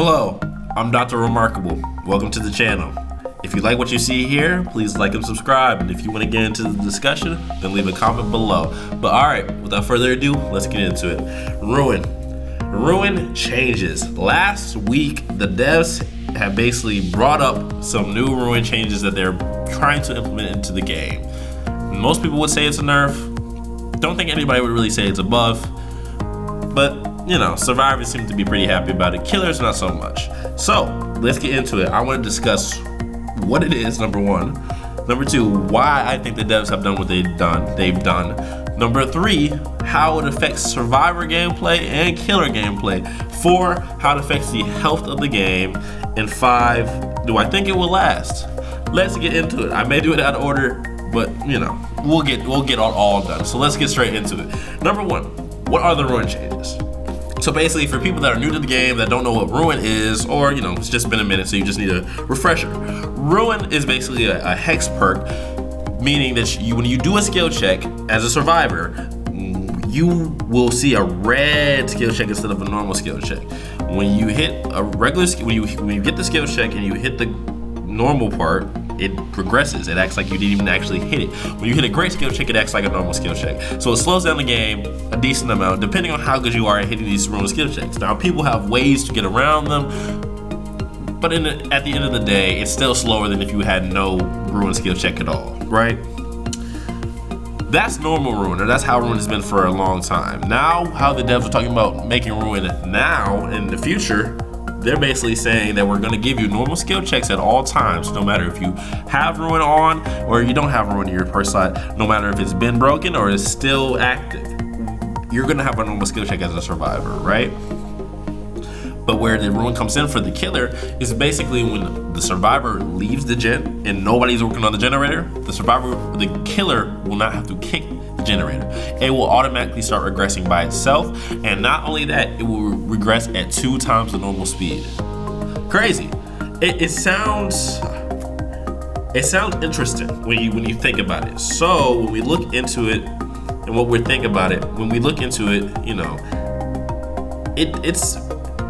Hello, I'm Dr. Remarkable. Welcome to the channel. If you like what you see here, please like and subscribe. And if you want to get into the discussion, then leave a comment below. But alright, without further ado, let's get into it. Ruin changes. Last week, the devs have basically brought up some new Ruin changes that they're trying to implement into the game. Most people would say it's a nerf. Don't think anybody would really say it's a buff. But you know, survivors seem to be pretty happy about it. Killers, not so much. So, let's get into it. I want to discuss what it is, number one. Number two, why I think the devs have done what they've done. Number three, how it affects survivor gameplay and killer gameplay. Four, how it affects the health of the game. And five, do I think it will last? Let's get into it. I may do it out of order, but you know, we'll get all done. So let's get straight into it. Number one, what are the Ruin changes? So basically, for people that are new to the game, that don't know what Ruin is, or you know, it's just been a minute, so you just need a refresher. Ruin is basically a hex perk, meaning that when you do a skill check as a survivor, you will see a red skill check instead of a normal skill check. When you hit a regular, when you get the skill check and you hit the normal part, it progresses. It acts like you didn't even actually hit it. When you hit a great skill check, it acts like a normal skill check. So it slows down the game a decent amount, depending on how good you are at hitting these normal skill checks. Now, people have ways to get around them, but at the end of the day, it's still slower than if you had no Ruin skill check at all, right? That's normal Ruin, or that's how Ruin has been for a long time. Now, how the devs are talking about making Ruin now in the future, they're basically saying that we're going to give you normal skill checks at all times, no matter if you have Ruin on or you don't have Ruin in your first slot, no matter if it's been broken or is still active. You're going to have a normal skill check as a survivor, right? But where the Ruin comes in for the killer is basically when the survivor leaves the gen and nobody's working on the generator, the killer will not have to kick the generator. It will automatically start regressing by itself, and not only that, it will regress at 2 times the normal speed. Crazy. It sounds interesting when you think about it. So when we look into it and what we're thinking about it, when we look into it, you know, it's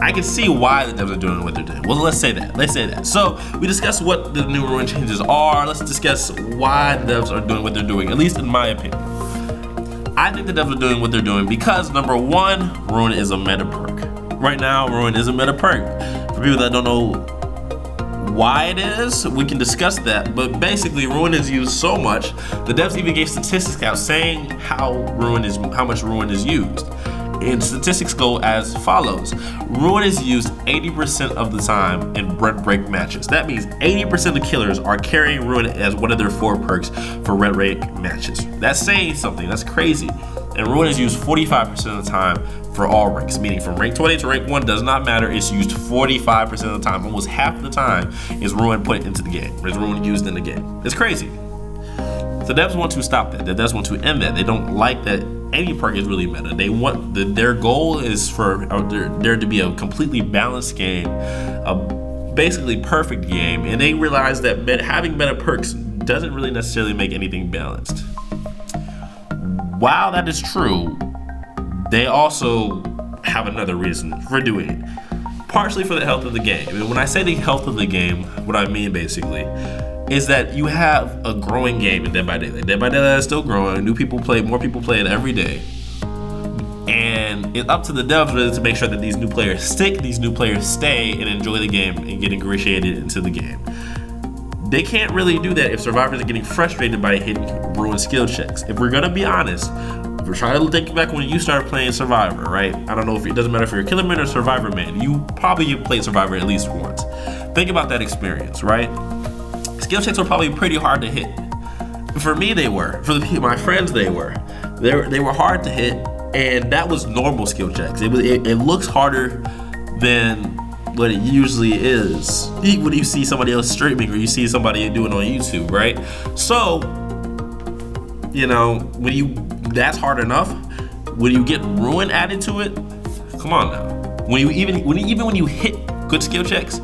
I can see why the devs are doing what they're doing. Well, let's say that. So we discussed what the new Ruin changes are. Let's discuss why the devs are doing what they're doing, at least in my opinion. I think the devs are doing what they're doing because, number one, Ruin is a meta perk. Right now, Ruin is a meta perk. For people that don't know why it is, we can discuss that. But basically, Ruin is used so much, the devs even gave statistics out saying how much Ruin is used. And statistics go as follows. Ruin is used 80% of the time in red break matches. That means 80% of killers are carrying Ruin as one of their 4 perks for red break matches. That's saying something, that's crazy. And Ruin is used 45% of the time for all ranks, meaning from rank 20 to rank 1 does not matter. It's used 45% of the time. Almost half the time is Ruin put into the game, is Ruin used in the game. It's crazy. The devs want to stop that. The devs want to end that. They don't like that any perk is really meta. They want their goal is for there to be a completely balanced game, a basically perfect game, and they realize that having meta perks doesn't really necessarily make anything balanced. While that is true, they also have another reason for doing it, partially for the health of the game. And when I say the health of the game, what I mean basically is that you have a growing game in Dead by Daylight. Dead by Daylight is still growing. More people play it every day. And it's up to the devs really to make sure that these new players stick, these new players stay and enjoy the game and get ingratiated into the game. They can't really do that if survivors are getting frustrated by hitting Ruin skill checks. If we're gonna be honest, if we're trying to think back when you started playing Survivor, right? I don't know if it doesn't matter if you're a killer man or survivor man. You probably played Survivor at least once. Think about that experience, right? Skill checks were probably pretty hard to hit. For me, they were. For my friends, they were. They were hard to hit, and that was normal skill checks. It looks harder than what it usually is when you see somebody else streaming or you see somebody doing it on YouTube, right? So, you know, that's hard enough. When you get Ruin added to it, come on now. When you hit good skill checks,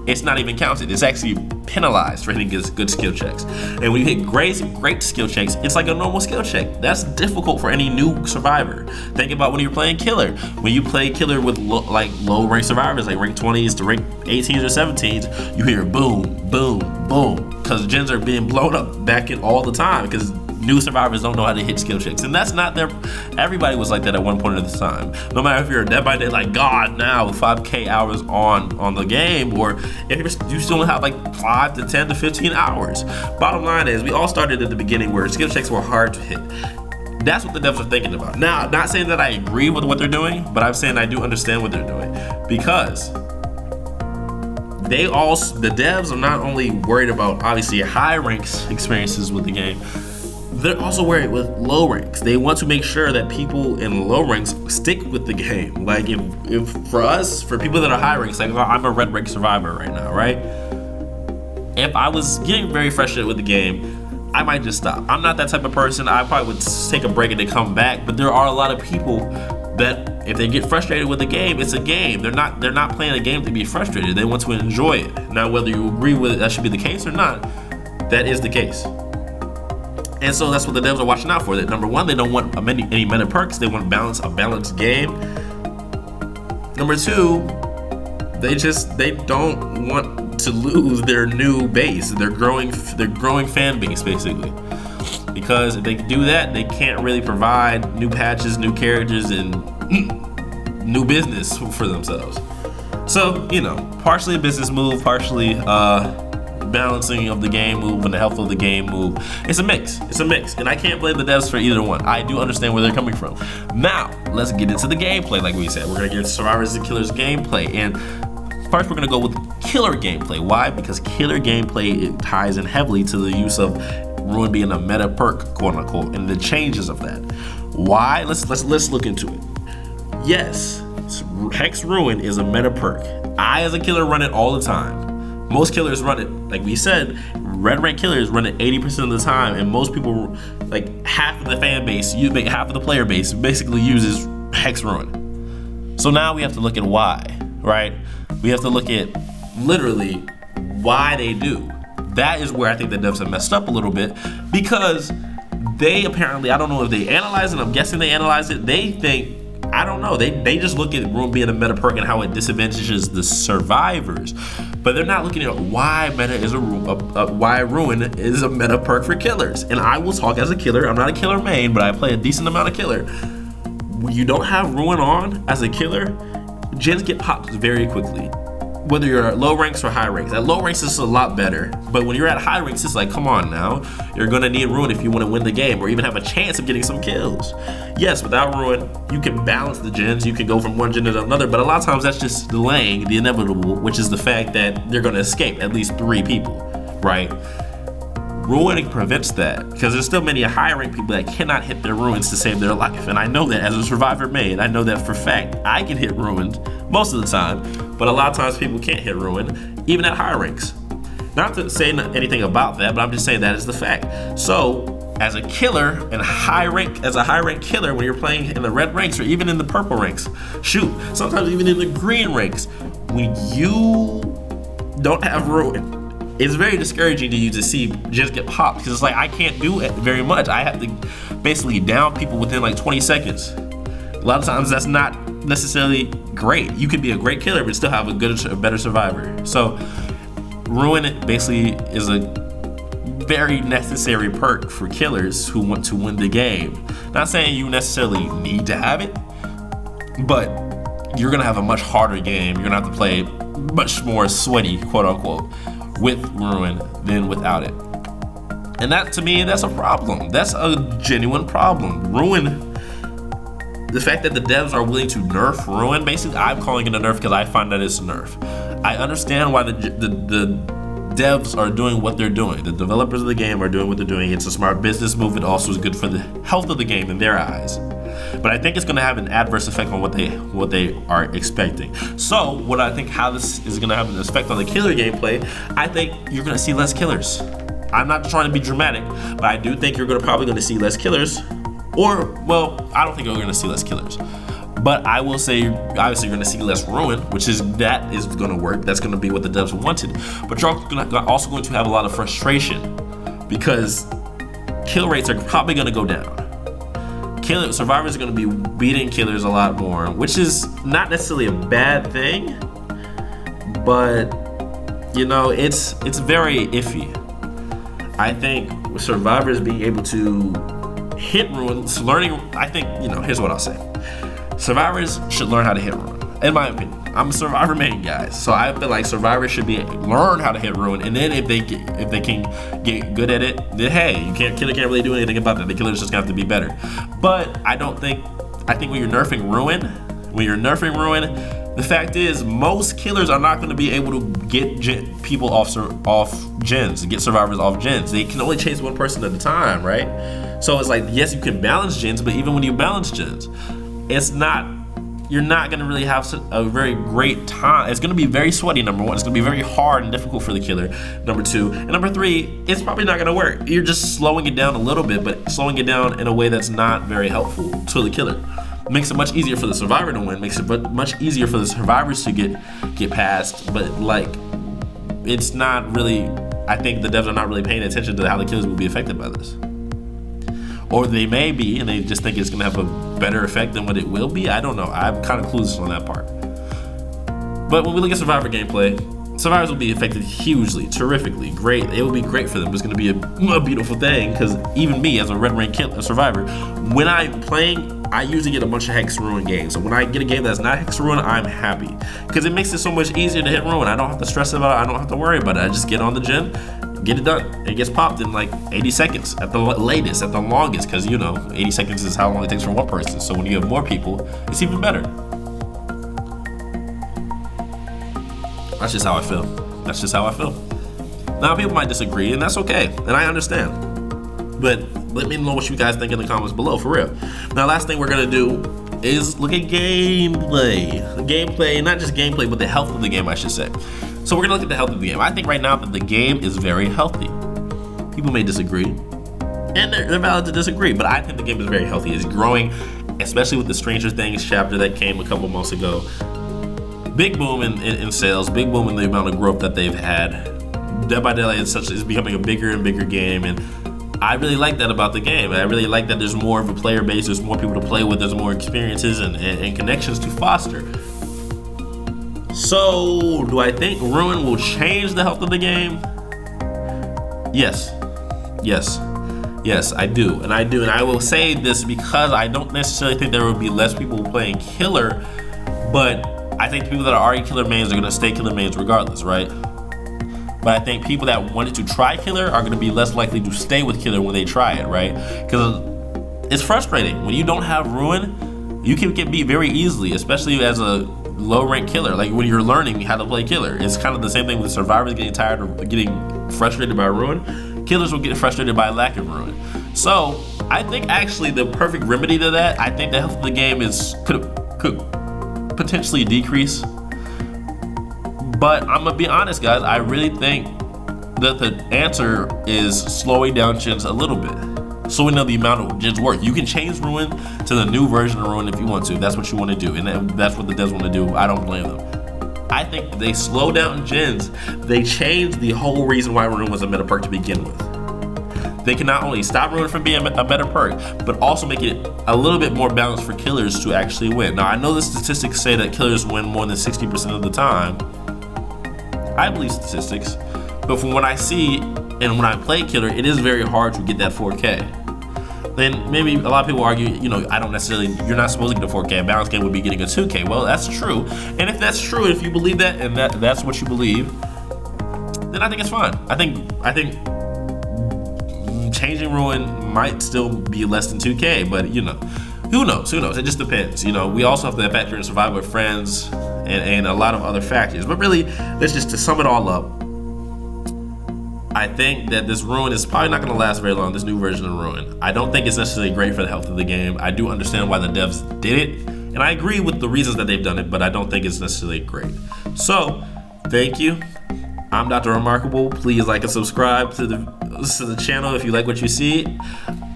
it's not even counted. It's actually penalized for hitting good skill checks. And when you hit great skill checks, it's like a normal skill check. That's difficult for any new survivor. Think about when you're playing killer. When you play killer with low rank survivors, like rank 20s to rank 18s or 17s, you hear boom, boom, boom, because gens are being blown up back in all the time because new survivors don't know how to hit skill checks. And that's not their, everybody was like that at one point in the time. No matter if you're a Dead by Day like God now with 5K hours on the game, or if you still have like 5 to 10 to 15 hours. Bottom line is, we all started at the beginning where skill checks were hard to hit. That's what the devs are thinking about. Now, not saying that I agree with what they're doing, but I'm saying I do understand what they're doing, because the devs are not only worried about obviously high ranks experiences with the game, they're also worried with low ranks. They want to make sure that people in low ranks stick with the game. Like if for people that are high ranks, like I'm a red rank survivor right now, right? If I was getting very frustrated with the game, I might just stop. I'm not that type of person. I probably would take a break and then come back. But there are a lot of people that if they get frustrated with the game, it's a game. They're not playing a game to be frustrated. They want to enjoy it. Now, whether you agree with it, that should be the case or not, that is the case. And so that's what the devs are watching out for. That number one, they don't want any meta perks. They want a balanced game. Number two, they don't want to lose their new base, their growing fan base, basically. Because if they do that, they can't really provide new patches, new characters, and new business for themselves. So, partially a business move, partially balancing of the game move and the health of the game move. It's a mix, and I can't blame the devs for either one. I do understand where they're coming from. Now, let's get into the gameplay. Like we said, we're gonna get into Survivors and Killers gameplay, and first we're gonna go with killer gameplay. Why? Because killer gameplay, it ties in heavily to the use of Ruin being a meta perk, quote unquote, and the changes of that. Why? Let's look into it. Yes, Hex Ruin is a meta perk. I, as a killer, run it all the time. Most killers run it, like we said, red rank killers run it 80% of the time, and most people, like half of the fan base, half of the player base basically uses Hex Ruin. So now we have to look at why, right? We have to look at literally why they do. That is where I think the devs have messed up a little bit, because they apparently, I don't know if they analyze it, I'm guessing they analyze it, they think, I don't know, they just look at Ruin being a meta perk and how it disadvantages the survivors, but they're not looking at why why Ruin is a meta perk for killers. And I will talk as a killer. I'm not a killer main, but I play a decent amount of killer. When you don't have Ruin on as a killer, gens get popped very quickly. Whether you're at low ranks or high ranks. At low ranks, it's a lot better. But when you're at high ranks, it's like, come on now. You're gonna need Ruin if you wanna win the game or even have a chance of getting some kills. Yes, without Ruin, you can balance the gens. You can go from one gen to another, but a lot of times that's just delaying the inevitable, which is the fact that they're gonna escape at least 3 people, right? Ruin prevents that, because there's still many high rank people that cannot hit their Ruins to save their life. And I know that as a survivor main, I know that for a fact. I can hit Ruins most of the time, but a lot of times people can't hit Ruin, even at high ranks. Not to say anything about that, but I'm just saying that is the fact. So, as a killer and as a high rank killer, when you're playing in the red ranks or even in the purple ranks, sometimes even in the green ranks, when you don't have Ruin, it's very discouraging to you to see just get popped, because it's like, I can't do it very much. I have to basically down people within like 20 seconds. A lot of times that's not necessarily great. You could be a great killer but still have a better survivor. So Ruin basically is a very necessary perk for killers who want to win the game. Not saying you necessarily need to have it, but you're gonna have a much harder game. You're gonna have to play much more sweaty, quote unquote, with Ruin than without it. And that, to me, that's a problem. That's a genuine problem. Ruin, the fact that the devs are willing to nerf Ruin, basically, I'm calling it a nerf because I find that it's a nerf. I understand why the devs are doing what they're doing. The developers of the game are doing what they're doing. It's a smart business move. It also is good for the health of the game in their eyes. But I think it's going to have an adverse effect on what they are expecting. So, what I think how this is going to have an effect on the killer gameplay, I think you're going to see less killers. I'm not trying to be dramatic, but I do think you're probably going to see less killers. Or, well, I don't think you're going to see less killers. But I will say, obviously, you're going to see less ruin, that is going to work. That's going to be what the devs wanted. But you're also going to have a lot of frustration because kill rates are probably going to go down. Survivors are going to be beating killers a lot more, which is not necessarily a bad thing, but it's very iffy. I think survivors being able to hit ruin, here's what I'll say. Survivors should learn how to hit ruin, in my opinion. I'm a survivor main guy, so I feel like survivors should learn how to hit ruin, and then if they can get good at it, then hey, killer can't really do anything about that. The killer's just gonna have to be better. But I think when you're nerfing ruin, the fact is most killers are not going to be able to get people off gens, get survivors off gens. They can only chase one person at a time, right? So it's like, yes, you can balance gens, but even when you balance gens, you're not going to really have a very great time. It's going to be very sweaty, number one. It's going to be very hard and difficult for the killer, number two. And number three, it's probably not going to work. You're just slowing it down a little bit, but slowing it down in a way that's not very helpful to the killer. Makes it much easier for the survivor to win, makes it much easier for the survivors to get past, but it's not really, I think the devs are not really paying attention to how the killers will be affected by this. Or they may be, and they just think it's gonna have a better effect than what it will be. I don't know, I'm kind of clueless on that part. But when we look at survivor gameplay, survivors will be affected hugely, terrifically, great. It will be great for them. It's gonna be a beautiful thing, because even me as a red rank survivor, when I'm playing, I usually get a bunch of hex ruin games. So when I get a game that's not hex ruin, I'm happy. Because it makes it so much easier to hit ruin. I don't have to stress about it, I don't have to worry about it. I just get on the gen, get it done. It gets popped in like 80 seconds at the latest, at the longest, because 80 seconds is how long it takes for one person. So when you have more people, it's even better. That's just how I feel. Now people might disagree, and that's okay, and I understand. But let me know what you guys think in the comments below, for real. Now, last thing we're gonna do is look at gameplay. Not just gameplay, but the health of the game, I should say. So we're gonna look at the health of the game. I think right now that the game is very healthy. People may disagree, and they're valid to disagree, but I think the game is very healthy. It's growing, especially with the Stranger Things chapter that came a couple months ago. Big boom in sales, big boom in the amount of growth that they've had. Dead by Daylight is becoming a bigger and bigger game, and I really like that about the game. I really like that there's more of a player base, there's more people to play with, there's more experiences and connections to foster. So, do I think Ruin will change the health of the game? Yes, I do. And I will say this because I don't necessarily think there will be less people playing Killer, but I think the people that are already Killer mains are gonna stay Killer mains regardless, right? But I think people that wanted to try Killer are going to be less likely to stay with Killer when they try it, right? Because it's frustrating. When you don't have Ruin, you can get beat very easily, especially as a low-rank Killer. Like when you're learning how to play Killer. It's kind of the same thing with survivors getting tired of getting frustrated by Ruin. Killers will get frustrated by lack of Ruin. So I think actually the perfect remedy to that, I think the health of the game could potentially decrease. But I'm gonna be honest, guys, I really think that the answer is slowing down gens a little bit. Slowing down the amount of gens worth. You can change Ruin to the new version of Ruin if you want to. That's what you want to do, and that's what the devs want to do. I don't blame them. I think they slow down gens. They change the whole reason why Ruin was a meta perk to begin with. They can not only stop Ruin from being a meta perk, but also make it a little bit more balanced for killers to actually win. Now, I know the statistics say that killers win more than 60% of the time. I believe statistics, but from what I see and when I play Killer, it is very hard to get that 4K. Then maybe a lot of people argue, you're not supposed to get a 4K. A balanced game would be getting a 2K. Well, that's true. And if that's true, if you believe that and that's what you believe, then I think it's fine. I think changing Ruin might still be less than 2K, but who knows? It just depends. We also have to factor in survival with friends and a lot of other factors. But really, to sum it all up, I think that this Ruin is probably not going to last very long, this new version of Ruin. I don't think it's necessarily great for the health of the game. I do understand why the devs did it, and I agree with the reasons that they've done it, but I don't think it's necessarily great. So, thank you. I'm Dr. Remarkable. Please like and subscribe to the channel if you like what you see.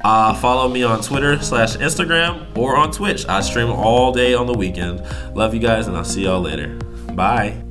Follow me on Twitter/Instagram or on Twitch. I stream all day on the weekend. Love you guys, and I'll see y'all later. Bye.